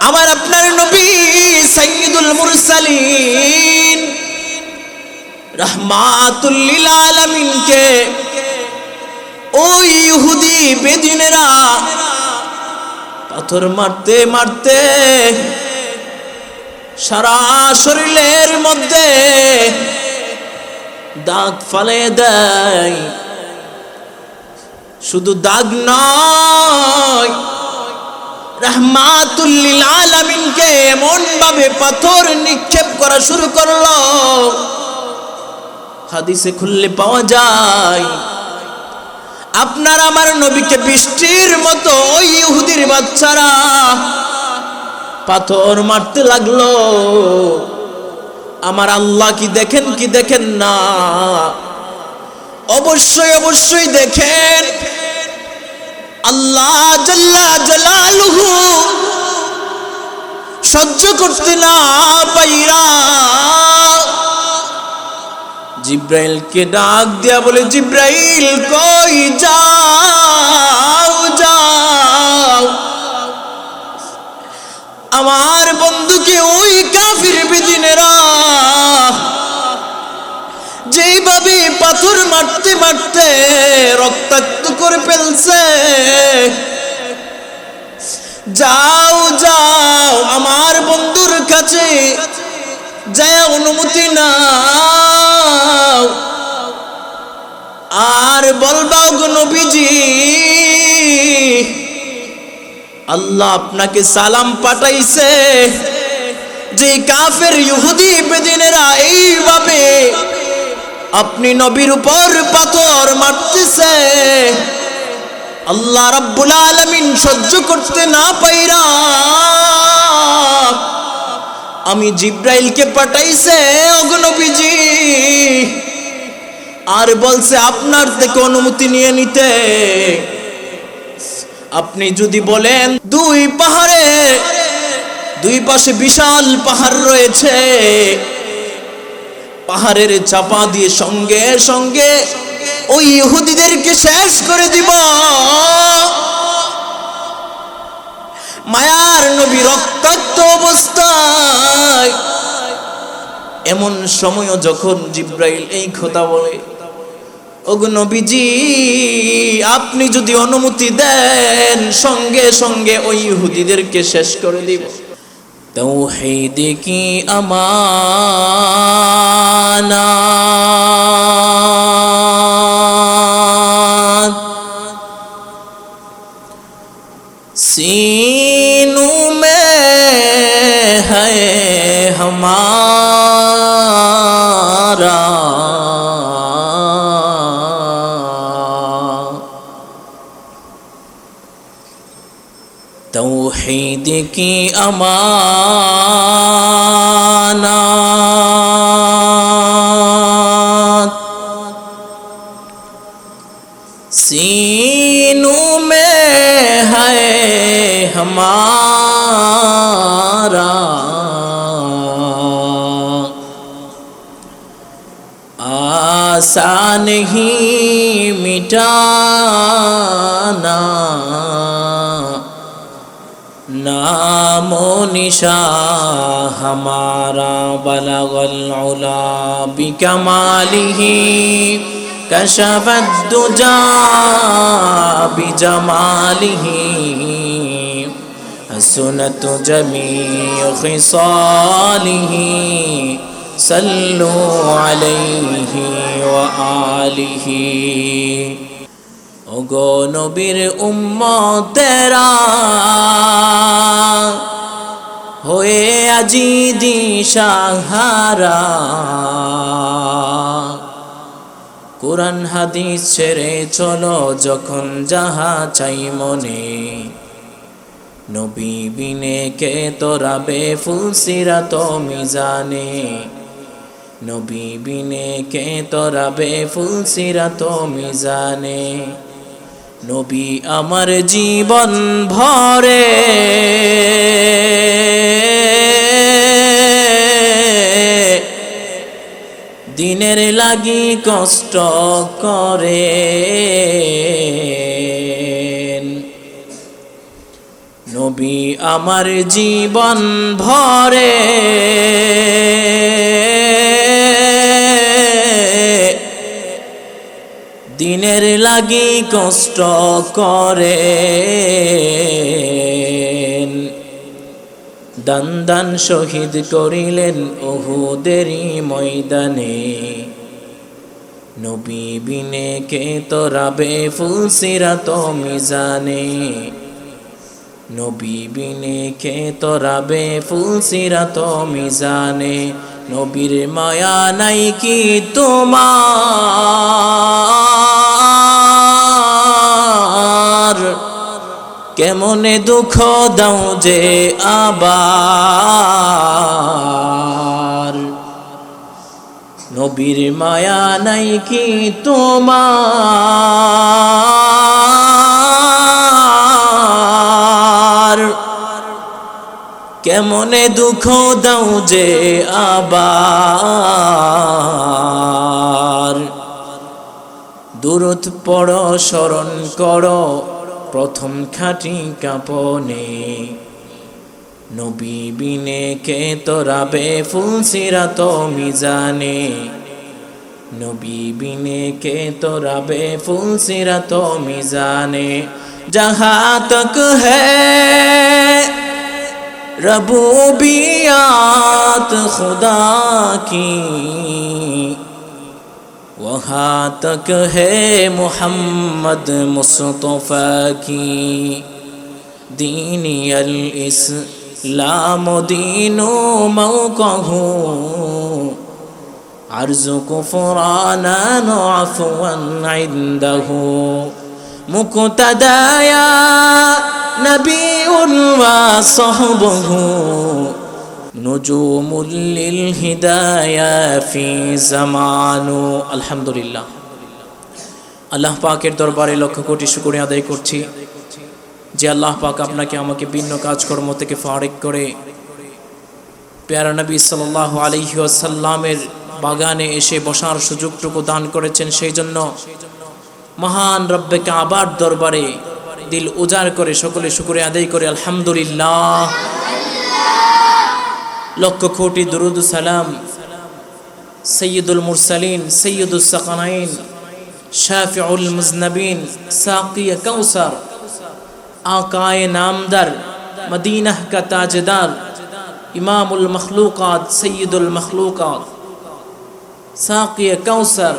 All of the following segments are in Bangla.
আমার আপনার নবী সাইয়্যিদুল মুরসালিন রাহমাতুল লিল আলামিনকে ওই ইহুদি বেদিনেরা পাথর মারতে মারতে সারা শরীরের মধ্যে দাগ ফেলে দেয়। শুধু দাগ নয়, রাহমাতুল লিল আলামিনকে এমন ভাবে পাথর নিক্ষেপ করা শুরু করলো, হাদিসে খুললে পাওয়া যায় আপনার আমার নবীকে বৃষ্টির মতো ওই ইহুদির বাচ্চারা পাথর মারতে লাগলো। আমার আল্লাহ কি দেখেন না? অবশ্যই অবশ্যই দেখেন। আল্লাহ জাল্লা জালালুহু সহ্য করতে না পাইরা জিব্রাইলকে ডাক দিয়া বলে, জিব্রাইল কই যাও যাও, আমার বন্ধুকে ওই কাফির বেদিনেরা যেইভাবে পাথর মারতে মারতে রক্তাক্ত করে ফেলছে, যাও যাও আমার বন্ধুর কাছে যায় অনুমতি নাও, আর বলবাও গো নবীজি আল্লাহ আপনাকে সালাম পাঠাইছে যে কাফের ইহুদি বেদিনেরা এইভাবে আপনি নবীর উপর পাথর মারতেছে, আল্লাহ রাব্বুল আলামিন সহ্য করতে না পাইরা আমি জিব্রাইলকে পাঠাইছে ওগো নবীজি, আর বলছে আপনার থেকে অনুমতি নিয়ে নিতে। আপনি যদি বলেন দুই পাহাড়ে দুই পাশে বিশাল পাহাড় রয়েছে, পাহাড়ের চাপা দিয়ে সঙ্গে সঙ্গে ওই ইহুদিদেরকে শেষ করে দিব। মায়ার নবী রক্তাক্ত অবস্থায়, এমন সময়ও যখন জিব্রাইল এই কথা বলে, ওগো নবীজি আপনি যদি অনুমতি দেন সঙ্গে সঙ্গে ওই ইহুদিদেরকে শেষ করে দিব। তাওহীদ কি আমানাত सीनू में है हमारा, तौहीद की अमानत सीनू में है हमारा, आसान ही मिटाना नामो निशा हमारा, बलगल उला बिकमालिही कशफद दुजा बिजमालिही, हसनत जमीअ खिसालिही सल्लु अलैहि व आलिहि। ओगो नबीर उम्मतेरा होए আজি দিশাহারা, কুরআন হাদিস ছেড়ে চলো যখন যাহা চাই মনে, নবী বিনে কে তোরাবে ফুলসিরাত মিজানে, নবী বিনে কে তোরাবে ফুলসিরাত মিজানে, নবী আমার জীবন ভরে দিনের লাগি কষ্ট করে, নবী আমার জীবন ভরে দিনের লাগি কষ্ট করে দান দান শহীদ করিলেন উহুদেরই ময়দানে নবী বিনে কে তোরাবে ফুলসিরাত মিজানে নবী বিনে কে তোরাবে ফুলসিরাত মিজানে নবীর মায়া নাই কি তোমার কেমনে দুঃখ দাও যে আবার নবীর মায়া নাই কি তোমার কেমনে দুঃখ দাও যে আবার দুরূদ পড়ো স্মরণ করো প্রথম খাঁটি কাপনে নবী বিনে কে তোরাবে ফুলসিরাত মিজানে নবী বিনে কে তোরাবে ফুলসিরাত মিজানে जहाँ तक है रबूबियत खुदा की वहाँ तक है मोहम्मद मुस्तफ़ा की दीनी अल इस्लाम दीनो मौक़हु अर्ज़ कुफ़राना अफ़वन इन्दहु मुक़्तदाया नबीउन व सहबहु नुजूमुल लिल हिदाया फी ज़मानु अल्हम्दुलिल्लाह আল্লাহ পাকের দরবারে লক্ষ কোটি শুকরিয়া আদায় করছি যে আল্লাহ পাক আপনাকে আমাকে ভিন্ন কাজকর্ম থেকে ফারিক করে প্যারা নবী সাল্লাল্লাহু আলাইহি ওয়াসাল্লামের বাগানে এসে বসার সুযোগটুকু দান করেছেন সেই জন্য মহান রব্বে কাবার দরবারে দিল উজাড় করে সকলে শুকরিয়া আদায় করে আলহামদুলিল্লাহ লক্ষ কোটি দুরুদ সালাম সৈয়দুল মুরসালিন সৈয়দুস সাকানাইন শাফিউল মুজনবিন সাকিয়ে কাউসার आकाए नामदर मदीना का ताजदार इमामुल मखलूक़ात सय्यदुल मखलूक़ात साक़ी कौसर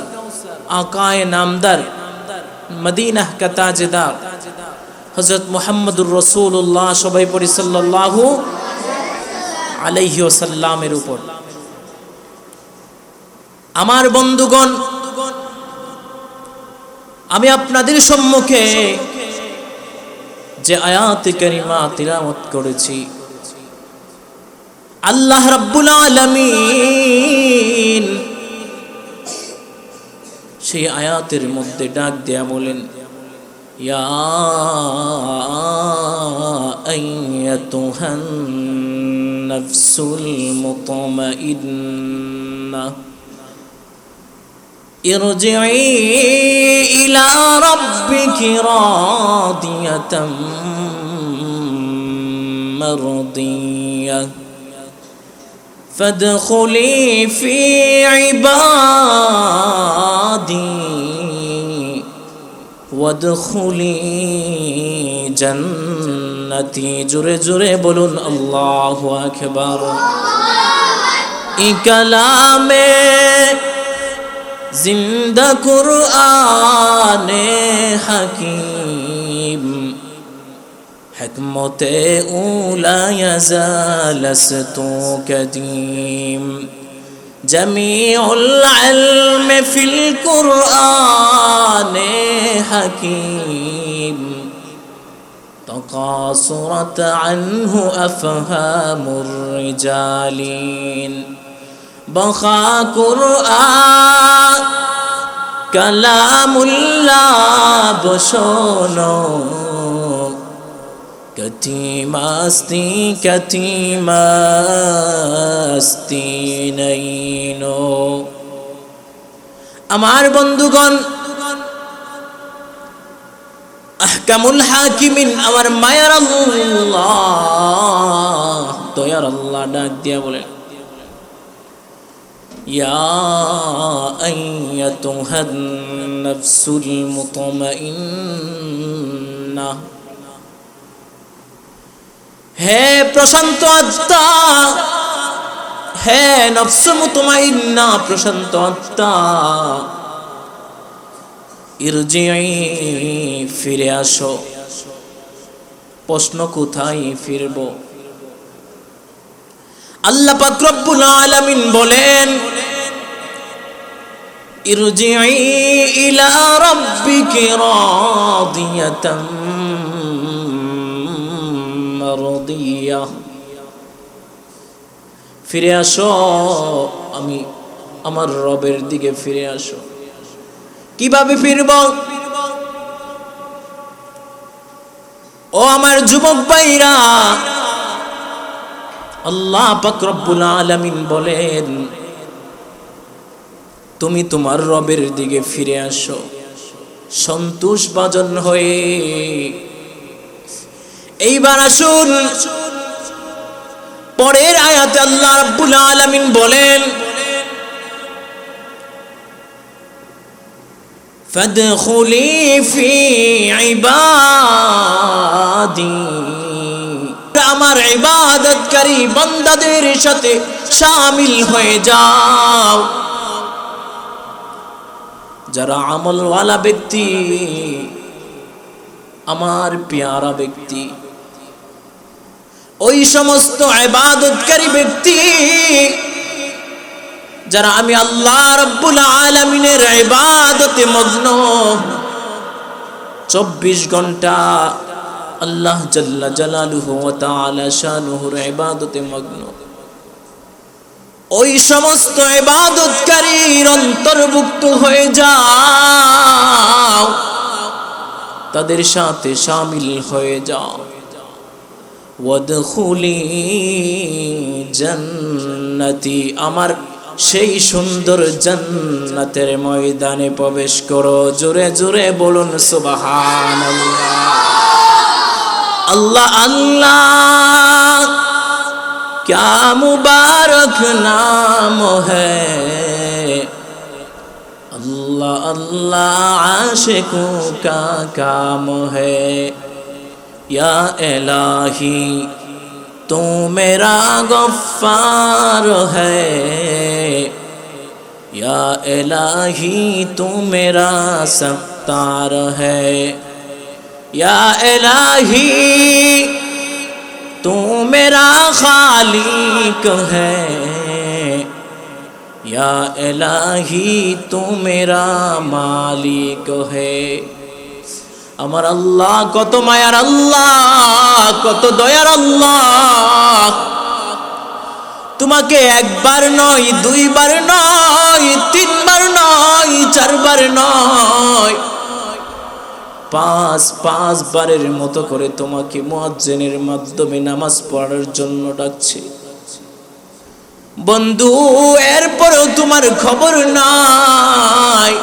आकाए नामदर मदीना का ताजदार हज़रत मुहम्मदुर रसूलुल्लाह सबाई पढ़ी सल्लल्लाहु अलैहि वसल्लामेर ऊपर आमार बंधुगण आमी आपनादेर सम्मुखे যে আয়াত কারিমা তিলাওয়াত করেছি আল্লাহ রাব্বুল আলামিন সেই আয়াতের মধ্যে ডাক দেয়া বলেন ইয়া আইয়াতুহান নাফসুল মুতমাইন্নাহ ارجعي إلى ربك راضية مرضية فادخلي في عبادي وادخلي جنتي جري جري بولون الله أكبر كلامي जिंदा कुरआने हकीम हिकमते ऊला यज़ालस्तु कदीम जमीउल इल्म फिल कुरआने हकीम तकासुरत अन्हु अफ़हामुर रिजालीन बखा कुरआन कलामुल्लाह बशोनो कति मस्ती नैनो আমার বন্ধুগণ আহকামুল হাকিমিন আমার মায়ার আল্লাহ দয়ার আল্লাহ ডাক দিয়া বলেন ইয়া আইয়াতুহান নাফসুল মুতমাইন্নাহ হে প্রশান্ত আত্মা হে নফস মুতমাইন্না প্রশান্ত আত্মা ইরজিই ফিরে আসো প্রশ্ন কোথায় ফিরবো আল্লাহ পাক রব্বুল আলামিন বলেন ইরজিই ইলা রাব্বিকি রাদিয়াতাম মারদিয়াহ ফিরে আসো আমি আমার রবের দিকে ফিরে আসো কিভাবে ফিরব ও আমার যুবক ভাইরা আল্লাহ পাক রব্বুল আলামিন বলেন তুমি তোমার রবের দিকে ফিরে আসো সন্তোষ ভাজন হয়ে এইবার আসুন পরের আয়াতে আল্লাহ রাব্বুল আলামিন বলেন ফাদখুলি ফি ইবাদি আমার ইবাদতকারী বান্দাদের সাথে শামিল হয়ে যাও যারা আমলওয়ালা ব্যক্তি আমার পেয়ারা ব্যক্তি ওই সমস্ত ইবাদতকারী ব্যক্তি যারা আমি আল্লাহ রাব্বুল আলামিনের ইবাদতে মগ্ন 24 ঘন্টা আল্লাহ জাল্লা জালালুহু ওয়া তাআলা শানুহুর ইবাদতে মগ্ন ওই সমস্ত ইবাদতকারীর অন্তর্ভুক্ত হয়ে যাও তাদের সাথে শামিল হয়ে যাও ওয়াদখুলি জান্নাতি আমার সেই সুন্দর জান্নাতের ময়দানে প্রবেশ করো জোরে জোরে বলুন সুবহানাল্লাহ আল্লাহ আল্লাহ क्या मुबारक नाम है अल्लाह अल्लाह आशिकों का काम है या इलाही तू मेरा गफ्फार है या इलाही तू मेरा सत्तार है या इलाही तू मेरा खालिक है या इलाही तू मेरा मालिक है আমার আল্লাহ কত মায়ার আল্লাহ কত দয়ার আল্লাহ তোমাকে একবার নয় দুইবার নয় তিনবার নয় চারবার নয় পাঁচ বারের মতো করে তোমাকে মুয়াজ্জিনের মাধ্যমে নামাজ পড়ার জন্য ডাকছে বন্ধু এরপরেও তোমার খবর নাই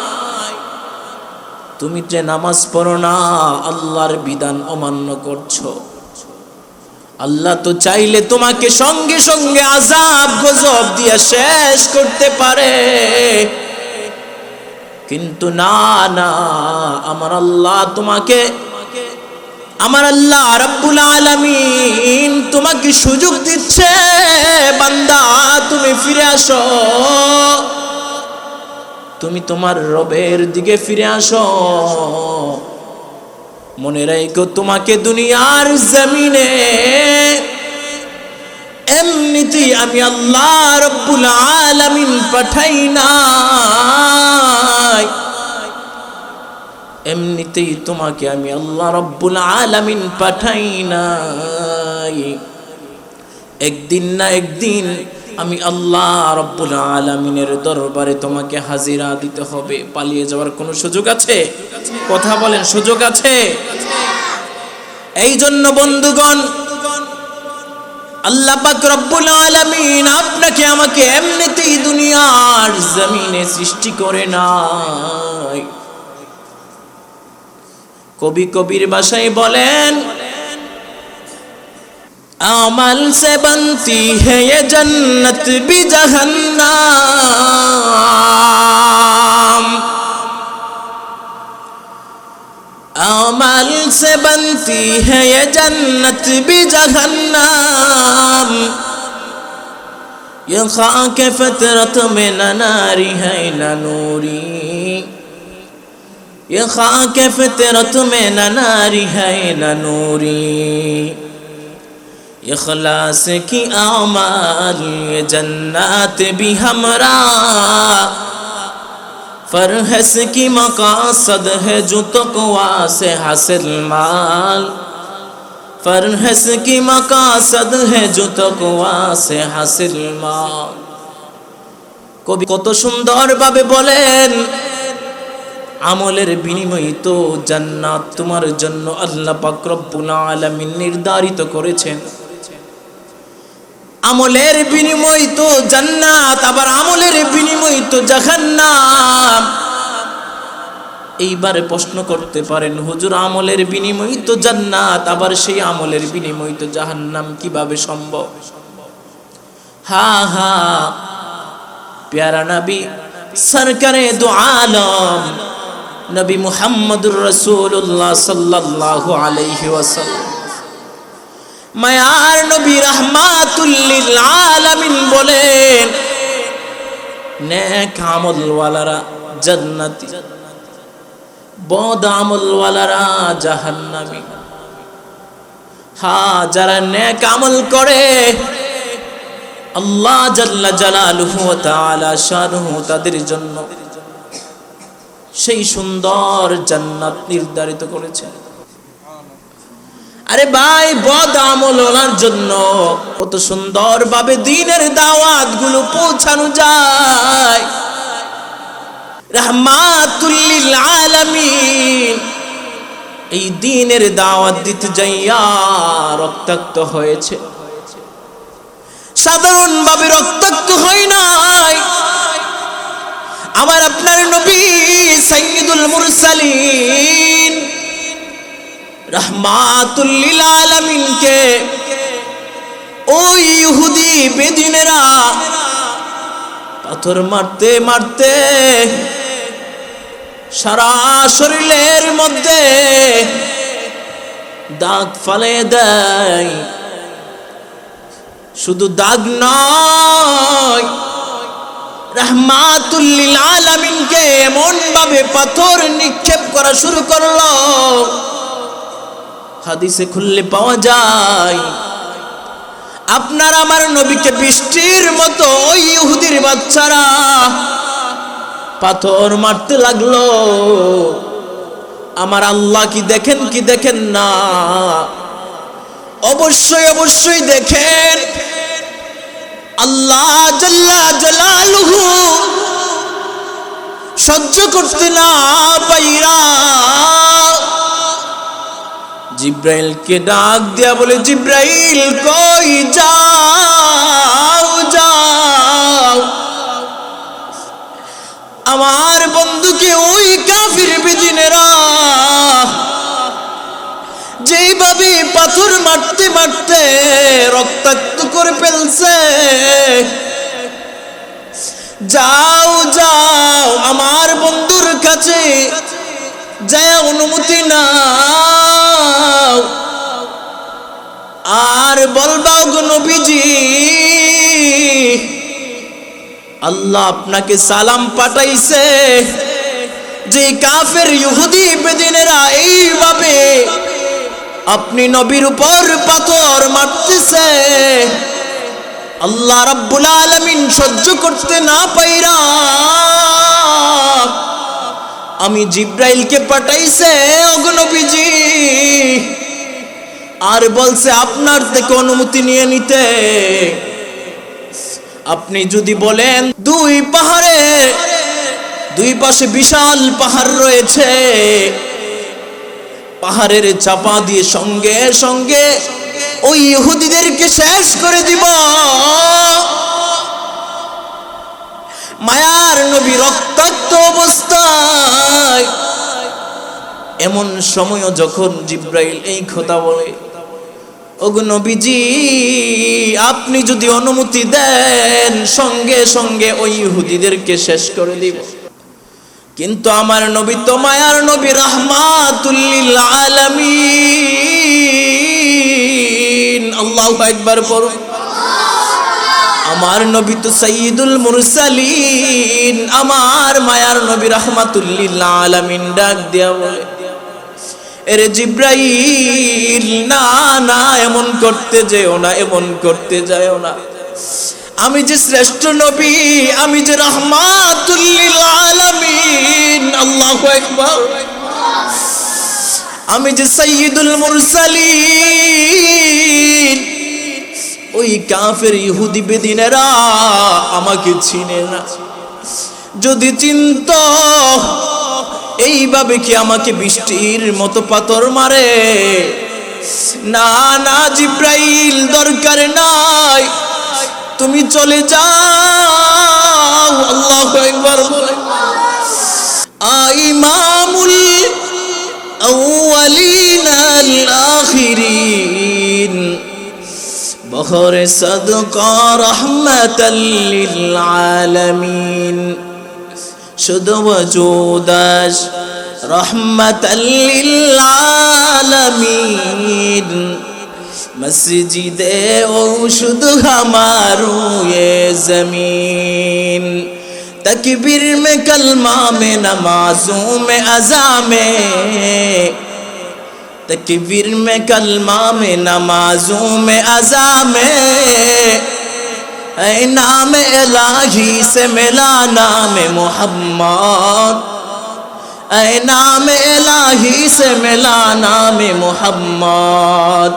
তুমি যে নামাজ পড়ো না আল্লাহর বিধান অমান্য করছো আল্লাহ তো চাইলে তোমাকে সঙ্গে সঙ্গে আযাব গজব দিয়ে শেষ করতে পারে কিন্তু না না আমার আল্লাহ তোমাকে আমার আল্লাহ রাব্বুল আলামিন তোমাকে সুযোগ দিচ্ছে বান্দা তুমি ফিরে আসো তুমি তোমার রবের দিকে ফিরে আসো মনে রাখো তোমাকে দুনিয়ার জমিনে এমনিতেই আমি আল্লাহ রাব্বুল আলামিন পাঠাই নাই এমনিতেই তোমাকে আমি আল্লাহ রাব্বুল আলামিন পাঠাই নাই একদিন না একদিন আমি আল্লাহ রাব্বুল আলামিনের দরবারে তোমাকে হাজিরা দিতে হবে পালিয়ে যাওয়ার কোনো সুযোগ আছে কথা বলেন সুযোগ আছে এই জন্য বন্ধুগণ আল্লাহ পাক রব্বুল আলামিন আপনাকে আমাকে এমনিতেই দুনিয়ার জমিনে সৃষ্টি করে নাই কবি কবির ভাষায় বলেন, अमल से बनती है ये जन्नत भी जहन्नम, अमल से बनती है ये जन्नत भी जहन्नम, ये खाक फितरत में न नारी है न नूरी, ये खाक फितरत में न नारी है न नूरी, इखलास की आमाल ये जन्नत भी हमरा, फरहस की मकासद है जो तक़वा से हासिल माल, फरहस की मकासद है जो तक़वा से हासिल माल। কবি কত সুন্দর ভাবে বলেন, আমলের বিনিময়ে তো জান্নাত তোমার জন্য আল্লাহ পাক রব্বুল আলামিন নির্ধারিত করেছেন। আমলের বিনিময় তো জান্নাত, আবার আমলের বিনিময় তো জাহান্নাম। এইবারে প্রশ্ন করতে পারেন, হুজুর আমলের বিনিময় তো জান্নাত, আবার সেই আমলের বিনিময় তো জাহান্নাম, কিভাবে সম্ভব? হা হা, প্যারা নবী সরকারে দু আলম নবী মুহাম্মদুর রাসূলুল্লাহ সাল্লাল্লাহু আলাইহি ওয়াসাল্লাম, মায়ার নবী রাহমাতুল লিল আলামিন বলেন, নেক আমল ওয়ালারা জান্নাতি, বদ আমল ওয়ালারা জাহান্নামী। হ্যাঁ, যারা নেক আমল করে আল্লাহ জাল্লা জালালুহু ওয়া তাআলা শানুহু তাদের জন্য সেই সুন্দর জান্নাত নির্ধারিত করেছেন। আরে ভাই, বদ আমল ওনার জন্য কত সুন্দর ভাবে দ্বীনের দাওয়াত গুলো পৌঁছানো যায়। রাহমাতুল লিল আলামিন এই দ্বীনের দাওয়াত দিতে যাইয়া রক্তাক্ত হয়েছে। সাধারণ ভাবে রক্তাক্ত হয় নাই, আমার আপনার নবী সাইয়্যিদুল মুরসালিন রাহমাতুল লিল আলামিনকে ওই ইহুদি বেদিনেরা পাথর মারতে মারতে সারা শরীরের মধ্যে দাগ ফালে দেয়। শুধু দাগ নয়, রাহমাতুল লিল আলামিনকে এমন ভাবে পাথর নিক্ষেপ করা শুরু করলো, হাদিসে খুললে পাওয়া যায় আপনার আমার নবীকে বৃষ্টির মতো ওই ইহুদির বাচ্চারা পাথর মারতে লাগলো। আমার আল্লাহ কি দেখেন কি দেখেন না? অবশ্যই অবশ্যই দেখেন। আল্লাহ জাল্লা জালালুহু সহ্য করতে না পাইরা জিব্রাইলকে ডাক দিয়া বলে, জিব্রাইল কই যাও যাও, আমার বন্ধুকে ওই কাফির বেদিনেরা যেইভাবে পাথর মারতে মারতে রক্তাক্ত করে ফেলছে, যাও যাও আমার বন্ধুর কাছে যায় অনুমতি নাও, আর বলবাও গো নবীজি আল্লাহ আপনাকে সালাম পাঠাইছে, যে কাফের ইহুদি বেদিনেরা এইভাবে আপনি নবীর উপর পাথর মারতেছে, আল্লাহ রাব্বুল আলামিন সহ্য করতে না পাইরা আমি জিব্রাইলকে পাঠাইছে ওগো নবীজি, আর বলছে আপনার থেকে অনুমতি নিয়ে নিতে। আপনি যদি বলেন দুই পাহাড়ের দুই পাশে বিশাল পাহাড় রয়েছে, পাহাড়ের চাপা দিয়ে সঙ্গে সঙ্গে ওই ইহুদিদেরকে শেষ করে দিব, মায়ার নবী রক্তাক্ত অবস্থায় এমন সময়ও যখন জিব্রাইল এই কথা বলে, ওগো নবীজি আপনি যদি অনুমতি দেন সঙ্গে সঙ্গে ওই ইহুদিদেরকে শেষ করে দিব। কিন্তু আমার নবী তো মায়ার নবী, রাহমাতুল লিল আলামিন। আল্লাহু আকবার পড়ুন। আমার নবী তো সাইয়্যিদুল মুরসালিন, আমার মায়ার নবী রাহমাতুল লিল আলামিন ডাক দিয়া বলে, এরে জিব্রাইল না না এমন করতে যেও না, এমন করতে যাও না। আমি যে শ্রেষ্ঠ নবী, আমি যে রাহমাতুল লিল আলামিন, আল্লাহু আকবার, আমি যে সাইয়্যিদুল মুরসালিন, ওই কাফের ইহুদি বেদিনেরা আমাকে চিনে না। যদি চিনতো এইভাবে কি আমাকে বৃষ্টির মতো পাথর মারে? না না জিব্রাইল দরকার নাই, তুমি চলে যাও। আল্লাহু আকবার বলে, ইমামুল আউয়ালিন আল আখিরিন, বহরে সাদকা রাহমাতাল লিল আলামিন, শুধু ওজুদাস রাহমাতাল লিল আলামিন, মসজিদে ও শুধু हमारो ये जमीन, तकबीर में कलमा में नमाजों में अज़ा में, तकबीर में कलमा में नमाजों में अज़ा में, ऐ नाम इलाही से मिला नाम मोहम्मद, ऐ नाम इलाही से मिला नाम मोहम्मद।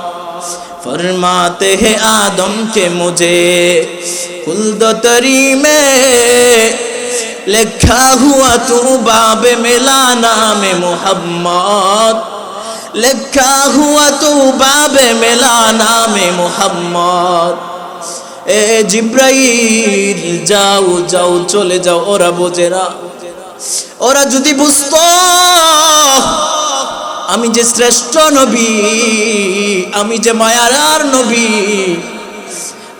फरमाते हैं आदम के मुझे खुल्द तरी में लिखा हुआ तू बाब मिला नाम मोहम्मद, लिखा हुआ तू बाब मिला नाम मोहम्मद। এ জিব্রাইল যাও যাও চলে যাও। ওরা বোঝে না, ওরা যদি বুঝতো আমি যে শ্রেষ্ঠ নবী, আমি যে মায়ার নবী,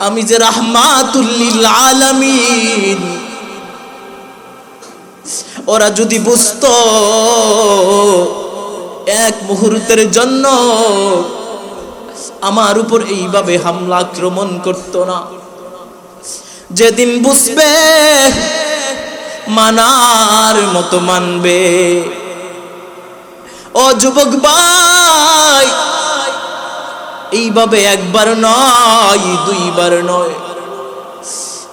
আমি যে রাহমাতুল লিল আলামিন, ওরা যদি বুঝতো এক মুহূর্তের জন্য আমার উপর এইভাবে হামলা আক্রমণ করতো না। যেদিন বুঝবে মানার মতো মানবে। ও যুবক ভাই, এইভাবে একবার নয় দুইবার নয়,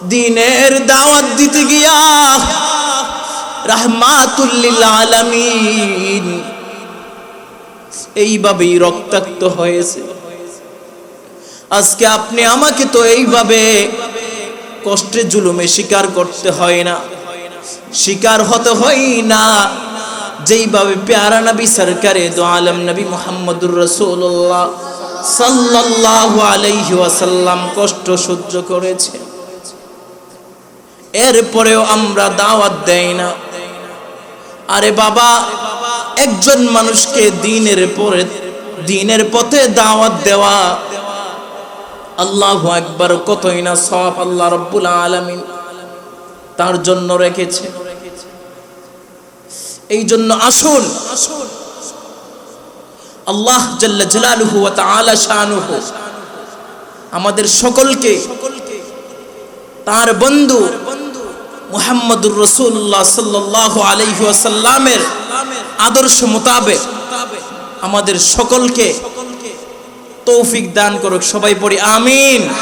দ্বীনের দাওয়াত দিতে গিয়া রাহমাতুল লিল আলামিন এইভাবেই রক্তাক্ত হয়েছে। আজকে আপনি আমাকে তো এইভাবে কষ্টে জুলুমে শিকার করতে হয় না, শিকার হতে হয় না, যেইভাবে প্যারা নবী সরকারে দো আলম নবী মুহাম্মদুর রাসূলুল্লাহ সাল্লাল্লাহু আলাইহি ওয়াসাল্লাম কষ্ট সহ্য করেছে। এরপরেও আমরা দাওয়াত দেই না। আরে বাবা, একজন মানুষকে দ্বীনের পথে দাওয়াত দেওয়া, আল্লাহু আকবার, কতই না সওয়াব আল্লাহ রাব্বুল আলামিন তার জন্য রেখেছে। এই জন্য আসুন আল্লাহ জাল্লা জালালুহু ওয়া তাআলা শানুহু আমাদের সকলকে তার বন্ধু মুহাম্মদুর রাসূলুল্লাহ সাল্লাল্লাহু আলাইহি ওয়াসাল্লামের আদর্শ মোতাবেক আমাদের সকলকে তৌফিক দান করুক। সবাই পড়ি আমিন।